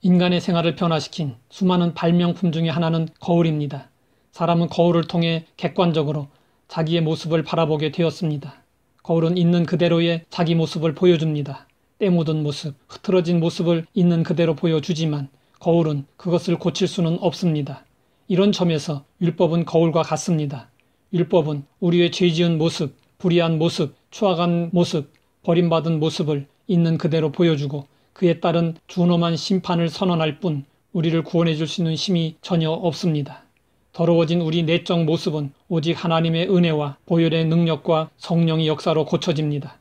인간의 생활을 변화시킨 수많은 발명품 중에 하나는 거울입니다. 사람은 거울을 통해 객관적으로 자기의 모습을 바라보게 되었습니다. 거울은 있는 그대로의 자기 모습을 보여줍니다. 때 묻은 모습, 흐트러진 모습을 있는 그대로 보여주지만 거울은 그것을 고칠 수는 없습니다. 이런 점에서 율법은 거울과 같습니다. 율법은 우리의 죄 지은 모습, 불의한 모습, 추악한 모습, 버림받은 모습을 있는 그대로 보여주고 그에 따른 준엄한 심판을 선언할 뿐 우리를 구원해 줄 수 있는 힘이 전혀 없습니다. 더러워진 우리 내적 모습은 오직 하나님의 은혜와 보혈의 능력과 성령의 역사로 고쳐집니다.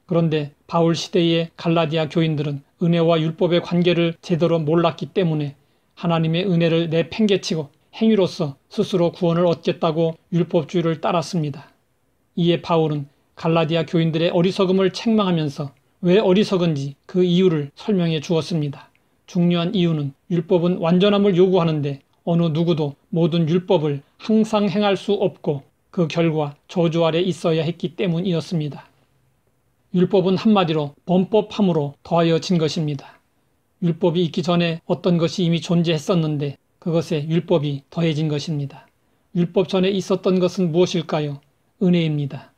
그런데 바울 시대의 갈라디아 교인들은 은혜와 율법의 관계를 제대로 몰랐기 때문에 하나님의 은혜를 내팽개치고 행위로서 스스로 구원을 얻겠다고 율법주의를 따랐습니다. 이에 바울은 갈라디아 교인들의 어리석음을 책망하면서 왜 어리석은지 그 이유를 설명해 주었습니다. 중요한 이유는 율법은 완전함을 요구하는데 어느 누구도 모든 율법을 항상 행할 수 없고 그 결과 저주 아래 있어야 했기 때문이었습니다. 율법은 한마디로 범법함으로 더하여진 것입니다. 율법이 있기 전에 어떤 것이 이미 존재했었는데 그것에 율법이 더해진 것입니다. 율법 전에 있었던 것은 무엇일까요? 은혜입니다.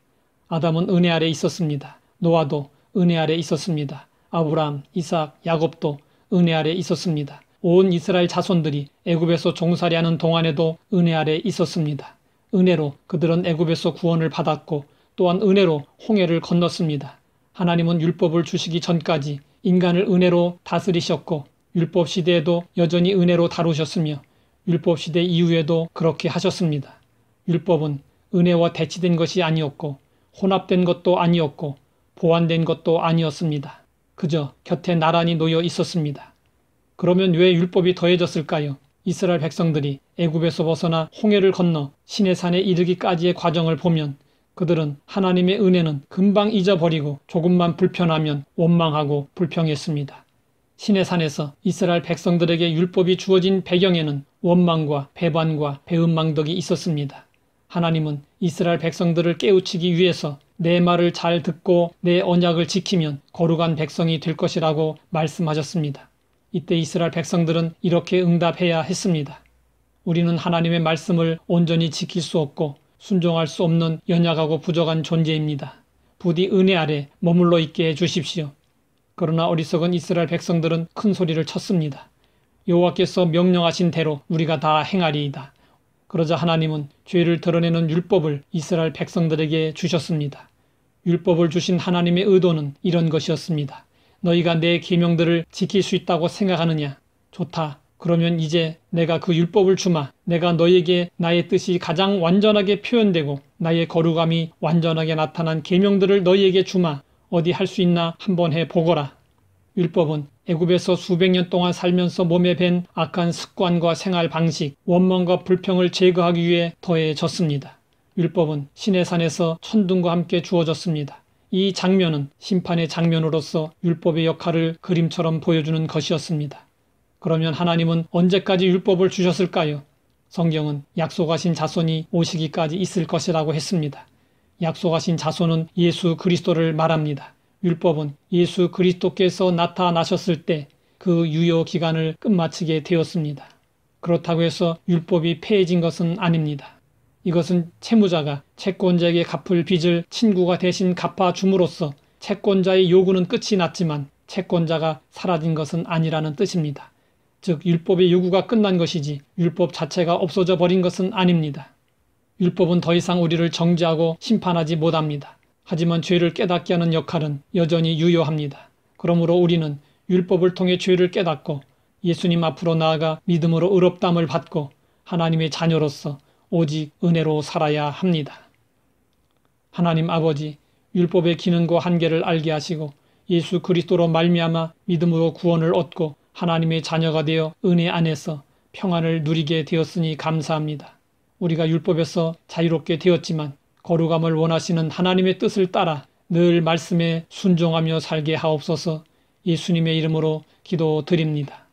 아담은 은혜 아래 있었습니다. 노아도 은혜 아래 있었습니다. 아브라함, 이삭, 야곱도 은혜 아래 있었습니다. 온 이스라엘 자손들이 애굽에서 종살이하는 동안에도 은혜 아래 있었습니다. 은혜로 그들은 애굽에서 구원을 받았고 또한 은혜로 홍해를 건넜습니다. 하나님은 율법을 주시기 전까지 인간을 은혜로 다스리셨고 율법 시대에도 여전히 은혜로 다루셨으며 율법 시대 이후에도 그렇게 하셨습니다. 율법은 은혜와 대치된 것이 아니었고 혼합된 것도 아니었고 보완된 것도 아니었습니다. 그저 곁에 나란히 놓여 있었습니다. 그러면 왜 율법이 더해졌을까요? 이스라엘 백성들이 애굽에서 벗어나 홍해를 건너 시내산에 이르기까지의 과정을 보면 그들은 하나님의 은혜는 금방 잊어버리고 조금만 불편하면 원망하고 불평했습니다. 시내산에서 이스라엘 백성들에게 율법이 주어진 배경에는 원망과 배반과 배은망덕이 있었습니다. 하나님은 이스라엘 백성들을 깨우치기 위해서 내 말을 잘 듣고 내 언약을 지키면 거룩한 백성이 될 것이라고 말씀하셨습니다. 이때 이스라엘 백성들은 이렇게 응답해야 했습니다. 우리는 하나님의 말씀을 온전히 지킬 수 없고 순종할 수 없는 연약하고 부족한 존재입니다. 부디 은혜 아래 머물러 있게 해주십시오. 그러나 어리석은 이스라엘 백성들은 큰 소리를 쳤습니다. 여호와께서 명령하신 대로 우리가 다 행하리이다. 그러자 하나님은 죄를 드러내는 율법을 이스라엘 백성들에게 주셨습니다. 율법을 주신 하나님의 의도는 이런 것이었습니다. 너희가 내 계명들을 지킬 수 있다고 생각하느냐? 좋다. 그러면 이제 내가 그 율법을 주마. 내가 너희에게 나의 뜻이 가장 완전하게 표현되고 나의 거룩함이 완전하게 나타난 계명들을 너희에게 주마. 어디 할 수 있나 한번 해보거라. 율법은 애굽에서 수백 년 동안 살면서 몸에 밴 악한 습관과 생활 방식, 원망과 불평을 제거하기 위해 더해졌습니다. 율법은 시내산에서 천둥과 함께 주어졌습니다. 이 장면은 심판의 장면으로서 율법의 역할을 그림처럼 보여주는 것이었습니다. 그러면 하나님은 언제까지 율법을 주셨을까요? 성경은 약속하신 자손이 오시기까지 있을 것이라고 했습니다. 약속하신 자손은 예수 그리스도를 말합니다. 율법은 예수 그리스도께서 나타나셨을 때 그 유효 기간을 끝마치게 되었습니다. 그렇다고 해서 율법이 폐해진 것은 아닙니다. 이것은 채무자가 채권자에게 갚을 빚을 친구가 대신 갚아줌으로써 채권자의 요구는 끝이 났지만 채권자가 사라진 것은 아니라는 뜻입니다. 즉 율법의 요구가 끝난 것이지 율법 자체가 없어져 버린 것은 아닙니다. 율법은 더 이상 우리를 정죄하고 심판하지 못합니다. 하지만 죄를 깨닫게 하는 역할은 여전히 유효합니다. 그러므로 우리는 율법을 통해 죄를 깨닫고 예수님 앞으로 나아가 믿음으로 의롭다함을 받고 하나님의 자녀로서 오직 은혜로 살아야 합니다. 하나님 아버지, 율법의 기능과 한계를 알게 하시고 예수 그리스도로 말미암아 믿음으로 구원을 얻고 하나님의 자녀가 되어 은혜 안에서 평안을 누리게 되었으니 감사합니다. 우리가 율법에서 자유롭게 되었지만 거룩함을 원하시는 하나님의 뜻을 따라 늘 말씀에 순종하며 살게 하옵소서. 예수님의 이름으로 기도드립니다.